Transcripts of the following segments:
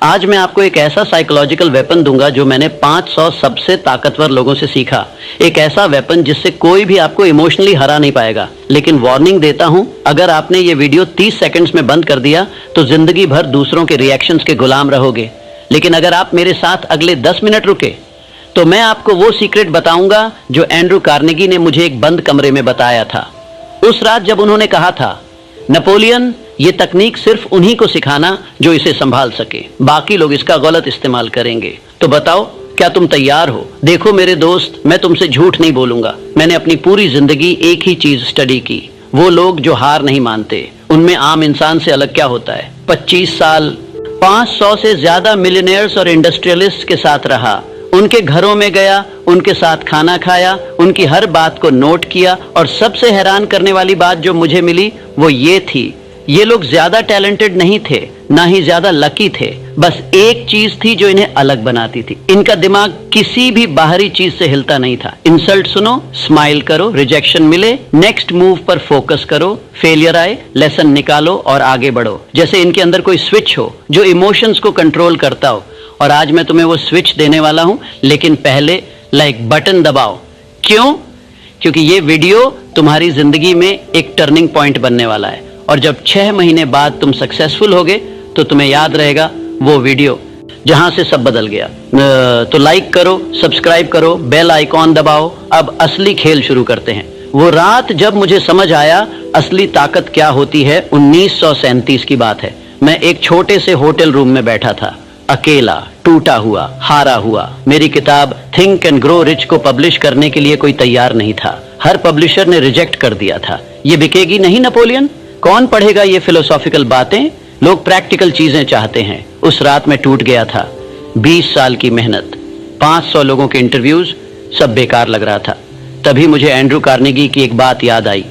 आज मैं आपको एक ऐसा साइकोलॉजिकल वेपन दूंगा जो मैंने 500 सबसे ताकतवर लोगों से सीखा। एक ऐसा वेपन जिससे कोई भी आपको इमोशनली हरा नहीं पाएगा। लेकिन वार्निंग देता हूं, अगर आपने ये वीडियो 30 सेकंड्स में बंद कर दिया तो जिंदगी भर दूसरों के रिएक्शंस के गुलाम रहोगे। लेकिन अगर आप मेरे साथ अगले 10 मिनट रुके तो मैं आपको वो सीक्रेट बताऊंगा जो एंड्रू कार्नेगी ने मुझे एक बंद कमरे में बताया था। उस रात जब उन्होंने कहा था, नेपोलियन, ये तकनीक सिर्फ उन्हीं को सिखाना जो इसे संभाल सके, बाकी लोग इसका गलत इस्तेमाल करेंगे। तो बताओ, क्या तुम तैयार हो? देखो मेरे दोस्त, मैं तुमसे झूठ नहीं बोलूंगा। मैंने अपनी पूरी जिंदगी एक ही चीज स्टडी की, वो लोग जो हार नहीं मानते, उनमें आम इंसान से अलग क्या होता है। 25 साल 500 से ज्यादा मिलियनेयर्स और इंडस्ट्रियलिस्ट के साथ रहा, उनके घरों में गया, उनके साथ खाना खाया, उनकी हर बात को नोट किया, और सबसे हैरान करने वाली बात जो मुझे मिली वो ये थी, ये लोग ज्यादा टैलेंटेड नहीं थे, ना ही ज्यादा लकी थे। बस एक चीज थी जो इन्हें अलग बनाती थी, इनका दिमाग किसी भी बाहरी चीज से हिलता नहीं था। इंसल्ट सुनो, स्माइल करो, रिजेक्शन मिले, नेक्स्ट मूव पर फोकस करो, फेलियर आए, लेसन निकालो और आगे बढ़ो। जैसे इनके अंदर कोई स्विच हो जो इमोशंस को कंट्रोल करता हो। और आज मैं तुम्हें वो स्विच देने वाला हूं, लेकिन पहले लाइक बटन दबाओ। क्यों? क्योंकि ये वीडियो तुम्हारी जिंदगी में एक टर्निंग पॉइंट बनने वाला है। और जब 6 महीने बाद तुम सक्सेसफुल होगे तो तुम्हें याद रहेगा वो वीडियो जहां से सब बदल गया। तो लाइक करो, सब्सक्राइब करो, बेल आइकॉन दबाओ। अब असली खेल शुरू करते हैं। वो रात जब मुझे समझ आया असली ताकत क्या होती है, 1937 की बात है। मैं एक छोटे से होटल रूम में बैठा था, अकेला, टूटा हुआ, हारा हुआ। मेरी किताब थिंक एंड ग्रो रिच को पब्लिश करने के लिए कोई तैयार नहीं था। हर पब्लिशर ने रिजेक्ट कर दिया था। ये बिकेगी नहीं नेपोलियन, कौन पढ़ेगा ये फिलोसॉफिकल बातें, लोग प्रैक्टिकल चीजें चाहते हैं। उस रात में टूट गया था। 20 साल की मेहनत, 500 लोगों के इंटरव्यूज, सब बेकार लग रहा था। तभी मुझे एंड्रू कार्नेगी की एक बात याद आई।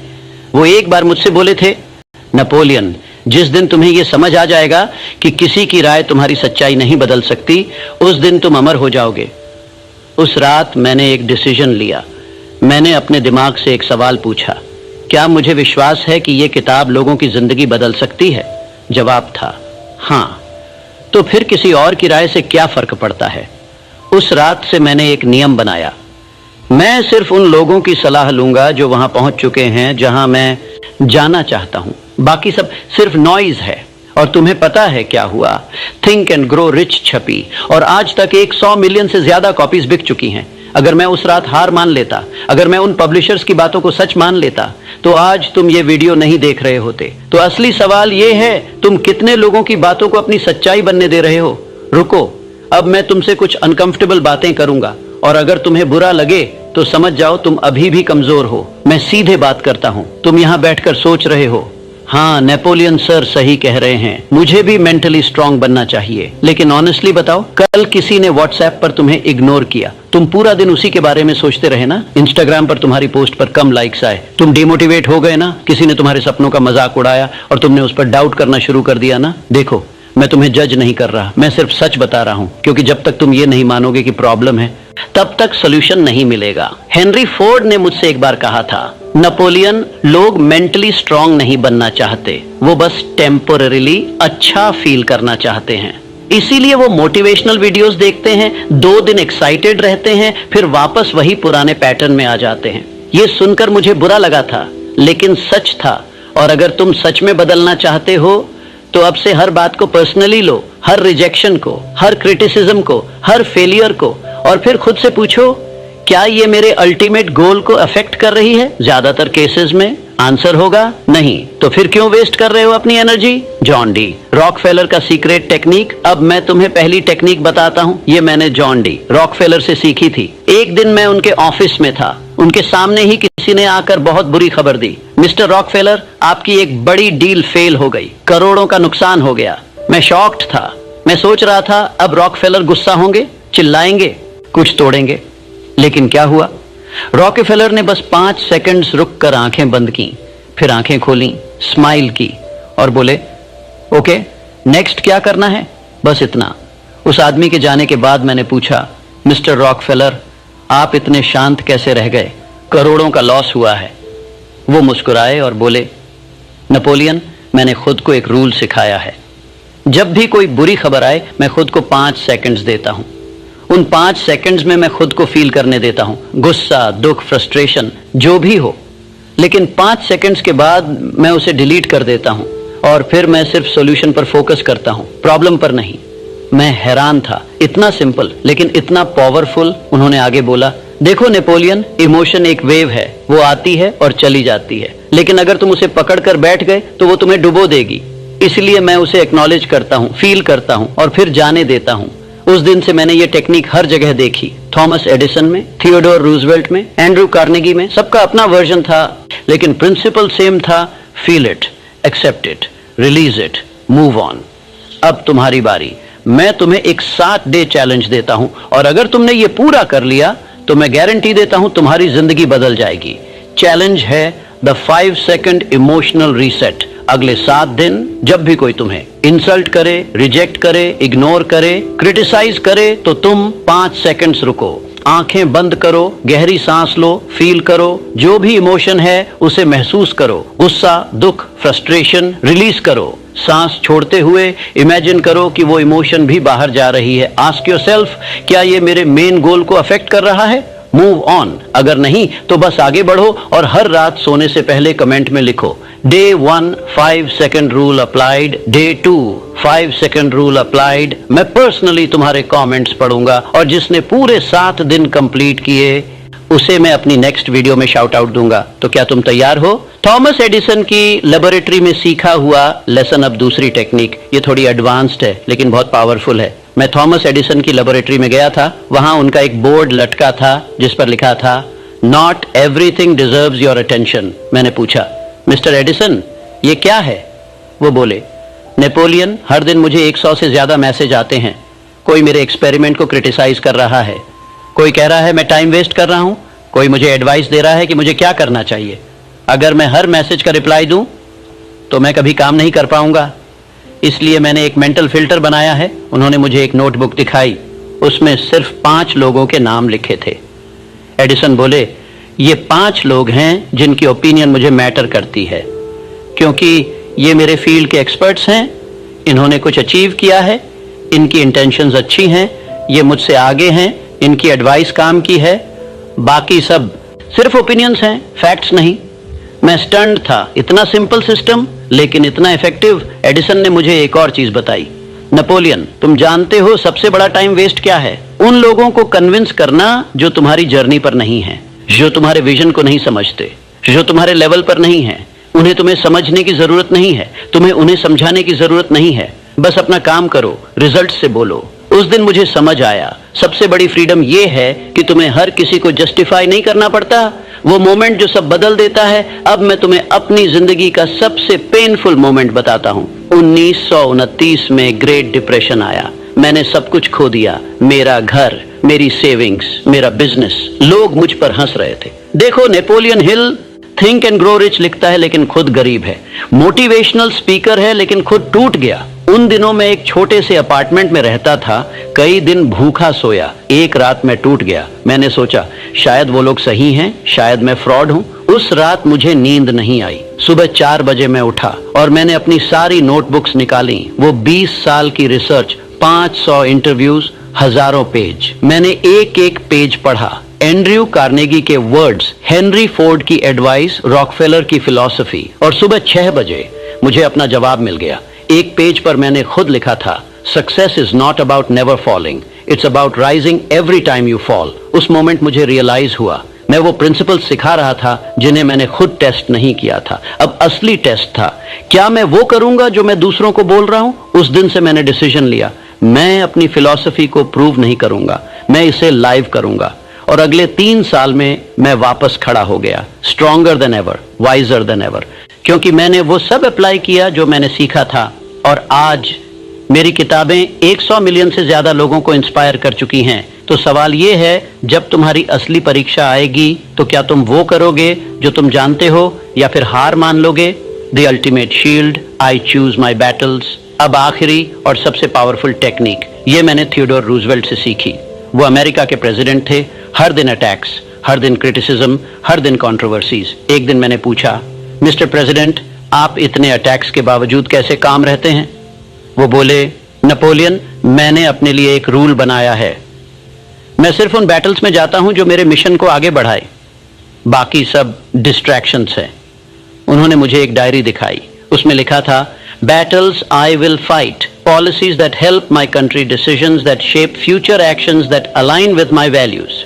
वो एक बार मुझसे बोले थे, नेपोलियन, जिस दिन तुम्हें यह समझ आ जाएगा कि किसी की राय तुम्हारी सच्चाई नहीं बदल सकती, उस दिन तुम अमर हो जाओगे। उस रात मैंने एक डिसीजन लिया। मैंने अपने दिमाग से एक सवाल पूछा, क्या मुझे विश्वास है कि यह किताब लोगों की जिंदगी बदल सकती है? जवाब था हाँ। तो फिर किसी और की राय से क्या फर्क पड़ता है? उस रात से मैंने एक नियम बनाया, मैं सिर्फ उन लोगों की सलाह लूंगा जो वहां पहुंच चुके हैं जहां मैं जाना चाहता हूं। बाकी सब सिर्फ नॉइज है। और तुम्हें पता है क्या हुआ? थिंक एंड ग्रो रिच छपी और आज तक 100 मिलियन से ज्यादा कॉपीज बिक चुकी हैं। अगर मैं उस रात हार मान लेता, अगर मैं उन पब्लिशर्स की बातों को सच मान लेता, तो आज तुम ये वीडियो नहीं देख रहे होते। तो असली सवाल ये है, तुम कितने लोगों की बातों को अपनी सच्चाई बनने दे रहे हो? रुको, अब मैं तुमसे कुछ अनकंफर्टेबल बातें करूंगा और अगर तुम्हें बुरा लगे तो समझ जाओ तुम अभी भी कमजोर हो। मैं सीधे बात करता हूं, तुम यहां बैठकर सोच रहे हो, हाँ नेपोलियन सर सही कह रहे हैं, मुझे भी मेंटली स्ट्रांग बनना चाहिए। लेकिन ऑनेस्टली बताओ, कल किसी ने व्हाट्सएप पर तुम्हें इग्नोर किया, तुम पूरा दिन उसी के बारे में सोचते रहे ना, इंस्टाग्राम पर तुम्हारी पोस्ट पर कम लाइक्स आए, तुम डिमोटिवेट हो गए ना, किसी ने तुम्हारे सपनों का मजाक उड़ाया और तुमने उस पर डाउट करना शुरू कर दिया ना। देखो, मैं तुम्हें जज नहीं कर रहा, मैं सिर्फ सच बता रहा हूं, क्योंकि जब तक तुम ये नहीं मानोगे कि प्रॉब्लम है, तब तक सोल्यूशन नहीं मिलेगा। हेनरी फोर्ड ने मुझसे एक बार कहा था, नेपोलियन, लोग मेंटली स्ट्रांग नहीं बनना चाहते, वो बस टेम्पोररीली अच्छा फील करना चाहते हैं। इसीलिए वो मोटिवेशनल वीडियोस देखते हैं, 2 दिन एक्साइटेड रहते हैं, फिर वापस वही पुराने पैटर्न में आ जाते हैं। ये सुनकर मुझे बुरा लगा था, लेकिन सच था। और अगर तुम सच में बदलना चाहते हो तो अब से हर बात को पर्सनली लो, हर रिजेक्शन को, हर क्रिटिसिज्म को, हर फेलियर को, और फिर खुद से पूछो, क्या ये मेरे अल्टीमेट गोल को अफेक्ट कर रही है? ज्यादातर केसेस में आंसर होगा नहीं। तो फिर क्यों वेस्ट कर रहे हो अपनी एनर्जी? जॉन डी रॉकफेलर का सीक्रेट टेक्निक। अब मैं तुम्हें पहली टेक्निक बताता हूँ, ये मैंने जॉन डी रॉकफेलर से सीखी थी। एक दिन मैं उनके ऑफिस में था, उनके सामने ही किसी ने आकर बहुत बुरी खबर दी, मिस्टर रॉकफेलर, आपकी एक बड़ी डील फेल हो गई, करोड़ों का नुकसान हो गया। मैं शॉक्ड था। मैं सोच रहा था अब रॉकफेलर गुस्सा होंगे, चिल्लाएंगे, कुछ तोड़ेंगे। लेकिन क्या हुआ? रॉकफेलर ने बस 5 सेकंड्स रुककर आंखें बंद की, फिर आंखें खोली, स्माइल की और बोले, ओके, नेक्स्ट क्या करना है? बस इतना। उस आदमी के जाने के बाद मैंने पूछा, मिस्टर रॉकफेलर, आप इतने शांत कैसे रह गए? करोड़ों का लॉस हुआ है। वो मुस्कुराए और बोले, नेपोलियन, मैंने खुद को एक रूल सिखाया है, जब भी कोई बुरी खबर आए मैं खुद को 5 सेकंड्स देता हूं। उन 5 सेकंड्स में मैं खुद को फील करने देता हूं, गुस्सा, दुख, फ्रस्ट्रेशन जो भी हो, लेकिन 5 सेकंड्स के बाद मैं उसे डिलीट कर देता हूं और फिर मैं सिर्फ सॉल्यूशन पर फोकस करता हूं, प्रॉब्लम पर नहीं। मैं हैरान था, इतना सिंपल लेकिन इतना पावरफुल। उन्होंने आगे बोला, देखो नेपोलियन, इमोशन एक वेव है, वो आती है और चली जाती है, लेकिन अगर तुम उसे पकड़कर बैठ गए तो वो तुम्हें डुबो देगी। इसलिए मैं उसे एक्नॉलेज करता हूं, फील करता हूं और फिर जाने देता हूं। उस दिन से मैंने ये टेक्निक हर जगह देखी, थॉमस एडिसन में, थियोडोर रूजवेल्ट में, एंड्रू कार्नेगी में, सबका अपना वर्जन था, लेकिन प्रिंसिपल सेम था, feel it, accept it, release it, move on. अब तुम्हारी बारी। मैं तुम्हें एक 7 डे चैलेंज देता हूं और अगर तुमने ये पूरा कर लिया तो मैं गारंटी देता हूं तुम्हारी जिंदगी बदल जाएगी। चैलेंज है द 5 सेकंड इमोशनल रीसेट। अगले 7 दिन जब भी कोई तुम्हें इंसल्ट करे, रिजेक्ट करे, इग्नोर करे, क्रिटिसाइज करे तो तुम 5 सेकंड्स रुको, आंखें बंद करो, गहरी सांस लो, फील करो, जो भी इमोशन है उसे महसूस करो। गुस्सा, दुख, फ्रस्ट्रेशन रिलीज करो। सांस छोड़ते हुए इमेजिन करो कि वो इमोशन भी बाहर जा रही है। आस्क योरसेल्फ, क्या ये मेरे मेन गोल को अफेक्ट कर रहा है? Move on. अगर नहीं तो बस आगे बढ़ो और हर रात सोने से पहले कमेंट में लिखो, day 1 5 second rule applied, day 2 5 second rule applied. मैं पर्सनली तुम्हारे कमेंट्स पढ़ूंगा और जिसने पूरे 7 दिन कंप्लीट किए उसे मैं अपनी नेक्स्ट वीडियो में शाउट आउट दूंगा। तो क्या तुम तैयार हो? थॉमस एडिसन की लेबोरेटरी में सीखा हुआ लेसन। अब दूसरी टेक्निक, ये थोड़ी एडवांस्ड है लेकिन बहुत पावरफुल है। मैं थॉमस एडिसन की लेबोरेटरी में गया था, वहां उनका एक बोर्ड लटका था जिस पर लिखा था, not everything deserves your attention. मैंने पूछा, मिस्टर एडिसन ये क्या है? वो बोले, नेपोलियन, हर दिन मुझे 100 से ज्यादा मैसेज आते हैं। कोई मेरे एक्सपेरिमेंट को क्रिटिसाइज कर रहा है, कोई कह रहा है मैं टाइम वेस्ट कर रहा हूं, कोई मुझे एडवाइस दे रहा है कि मुझे क्या करना चाहिए। अगर मैं हर मैसेज का रिप्लाई दूं तो मैं कभी काम नहीं कर पाऊंगा। इसलिए मैंने एक मेंटल फिल्टर बनाया है। उन्होंने मुझे एक नोटबुक दिखाई, उसमें सिर्फ 5 लोगों के नाम लिखे थे। एडिसन बोले, ये 5 लोग हैं जिनकी ओपिनियन मुझे मैटर करती है, क्योंकि ये मेरे फील्ड के एक्सपर्ट्स हैं, इन्होंने कुछ अचीव किया है, इनकी इंटेंशंस अच्छी हैं, ये मुझसे आगे हैं, इनकी एडवाइस काम की है, बाकी सब सिर्फ ओपिनियंस हैं, फैक्ट्स नहीं। मैं स्टन्ड था, इतना सिंपल सिस्टम लेकिन इतना इफेक्टिव। एडिसन ने मुझे एक और चीज बताई, नेपोलियन, तुम जानते हो सबसे बड़ा टाइम वेस्ट क्या है? उन लोगों को कन्विंस करना जो तुम्हारी जर्नी पर नहीं है, जो तुम्हारे विजन को नहीं समझते, जो तुम्हारे लेवल पर नहीं है। उन्हें तुम्हें समझने की जरूरत नहीं है, तुम्हें उन्हें समझाने की जरूरत नहीं है। बस अपना काम करो, रिजल्ट से बोलो। उस दिन मुझे समझ आया, सबसे बड़ी फ्रीडम यह है कि तुम्हें हर किसी को जस्टिफाई नहीं करना पड़ता। वो मोमेंट जो सब बदल देता है। अब मैं तुम्हें अपनी जिंदगी का सबसे पेनफुल मोमेंट बताता हूं। 1929 में ग्रेट डिप्रेशन आया, मैंने सब कुछ खो दिया, मेरा घर, मेरी सेविंग्स, मेरा बिजनेस। लोग मुझ पर हंस रहे थे। देखो, Napoleon Hill think and grow rich लिखता है लेकिन खुद गरीब है, मोटिवेशनल स्पीकर है लेकिन खुद टूट गया। उन दिनों में एक छोटे से अपार्टमेंट में रहता था, कई दिन भूखा सोया, एक रात में टूट गया। मैंने सोचा शायद वो लोग सही हैं, शायद मैं फ्रॉड हूं। उस रात मुझे नींद नहीं आई। सुबह 4 बजे मैं उठा और मैंने अपनी सारी नोटबुक्स निकाली। वो 20 साल की रिसर्च, 500 इंटरव्यूज, हजारों पेज। मैंने एक एक पेज पढ़ा। एंड्रयू कार्नेगी के वर्ड्स, हेनरी फोर्ड की एडवाइस, रॉकफेलर की फिलॉसफी। और सुबह 6 बजे मुझे अपना जवाब मिल गया। एक पेज पर मैंने खुद लिखा था, success is not about never falling, it's about rising every time you fall. उस मोमेंट मुझे रियलाइज हुआ मैं वो प्रिंसिपल सिखा रहा था जिन्हें मैंने खुद टेस्ट नहीं किया था। अब असली टेस्ट था, क्या मैं वो करूंगा जो मैं दूसरों को बोल रहा हूं? उस दिन से मैंने डिसीजन लिया, मैं अपनी फिलॉसफी को प्रूव नहीं करूंगा, मैं इसे लाइव करूंगा। और अगले 3 साल में मैं वापस खड़ा हो गया, stronger than ever, visor then ever, क्योंकि मैंने वो सब अप्लाई किया जो मैंने सीखा था। और आज मेरी किताबें 100 मिलियन से ज्यादा लोगों को इंस्पायर कर चुकी हैं। तो सवाल ये है, जब तुम्हारी असली परीक्षा आएगी तो क्या तुम वो करोगे जो तुम जानते हो या फिर हार मान लोगे? The ultimate shield, I choose my battles. अब आखिरी और सबसे पावरफुल टेक्निक, ये मैंने थियोडोर रूजवेल्ट से सीखी। वो अमेरिका के प्रेसिडेंट थे। हर दिन अटैक्स, हर दिन क्रिटिसिज्म, हर दिन कंट्रोवर्सीज। एक दिन मैंने पूछा, मिस्टर प्रेसिडेंट, आप इतने अटैक्स के बावजूद कैसे काम रहते हैं? वो बोले, नेपोलियन, मैंने अपने लिए एक रूल बनाया है, मैं सिर्फ उन बैटल्स में जाता हूं जो मेरे मिशन को आगे बढ़ाए, बाकी सब डिस्ट्रैक्शंस है। उन्होंने मुझे एक डायरी दिखाई, उसमें लिखा था, battles I will fight, policies that help my country, decisions that shape future actions that align with my values.